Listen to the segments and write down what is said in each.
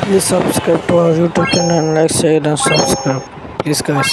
Please subscribe to our YouTube channel and like, share and subscribe. Please guys.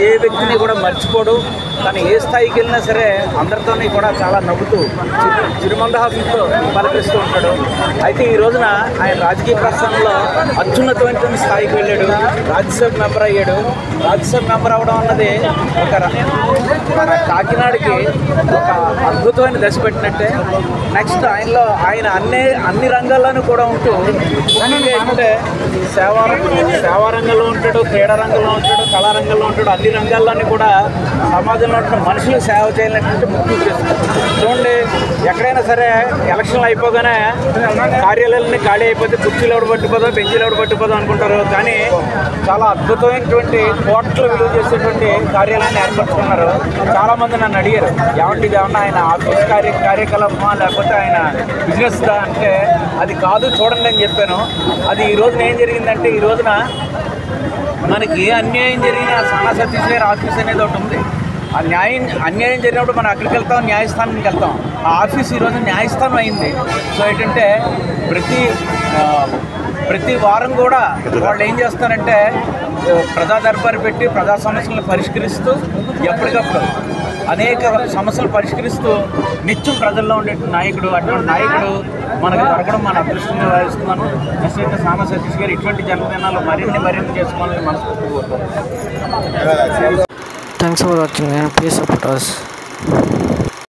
ఏ వ్యక్తిని కూడా మర్చిపోడు, కానీ ఏ స్థాయికి వెళ్ళినా సరే అందరితోని కూడా చాలా నవ్వుతూ చిరుమందహాసంతో పలకరిస్తూ ఉంటాడు. అయితే ఈ రోజున ఆయన రాజకీయ ప్రస్థానంలో అత్యున్నతమైన స్థాయికి వెళ్ళాడు, రాజ్యసభ మెంబర్ అయ్యాడు. రాజ్యసభ మెంబర్ అవ్వడం అన్నది మన కాకినాడకి ఒక అద్భుతమైన దశ పెట్టినట్టే. నెక్స్ట్ ఆయన అన్ని రంగాల్లోనూ కూడా ఉంటూ ఏంటంటే సేవా రంగంలో ఉంటాడు, క్రీడా రంగంలో ఉంటాడు, కళారంగంలో ఉంటాడు. అన్ని రంగాల్లోని కూడా సమాజంలో ఉంటున్న మనుషులు సేవ చేయాలంటే ముఖ్య ఉద్దేశం. చూడండి, ఎక్కడైనా సరే ఎలక్షన్లు అయిపోగానే కార్యాలయాలన్నీ ఖాళీ అయిపోతే కుర్చీలు ఎవడు పట్టుకోదో, బెంచీలు ఎవడు పట్టుకోదో అనుకుంటారు. కానీ చాలా అద్భుతమైనటువంటి కోట్లు విలువ చేసేటువంటి కార్యాలయాన్ని ఏర్పరచుకున్నారు. చాలామంది నన్ను అడిగారు, ఏమంటే ఇది ఏమన్నా ఆయన ఆఫీస్ కార్యకలాపమా లేకపోతే ఆయన బిజినెస్ దా అంటే అది కాదు, చూడండి అని చెప్పాను. అది ఈ రోజున ఏం జరిగిందంటే, ఈ రోజున మనకి ఏ అన్యాయం జరిగినా సానా సతీష్ గారి ఆఫీస్ అనేది ఒకటి ఉంది. ఆ అన్యాయం జరిగినప్పుడు మనం అక్కడికి వెళ్తాం, న్యాయస్థానానికి వెళ్తాం. ఆ ఆఫీస్ ఈరోజు న్యాయస్థానం అయింది. సో ఏంటంటే ప్రతి వారం కూడా వాళ్ళు ఏం చేస్తారంటే ప్రజా దర్బారు పెట్టి ప్రజా సమస్యలను పరిష్కరిస్తూ ఎప్పటికప్పుడు అనేక సమస్యలు పరిష్కరిస్తూ నిత్యం ప్రజల్లో ఉండే నాయకుడు, అటువంటి నాయకుడు మనకు దొరకడం మన అదృష్టంగా భావిస్తున్నాను. అయితే సానా సతీష్ గారు ఇటువంటి జన్మదినాలు మరిన్ని చేసుకోవాలని మనస్ఫూర్తిగా కోరుతున్నాను. Thanks for watching and please support us.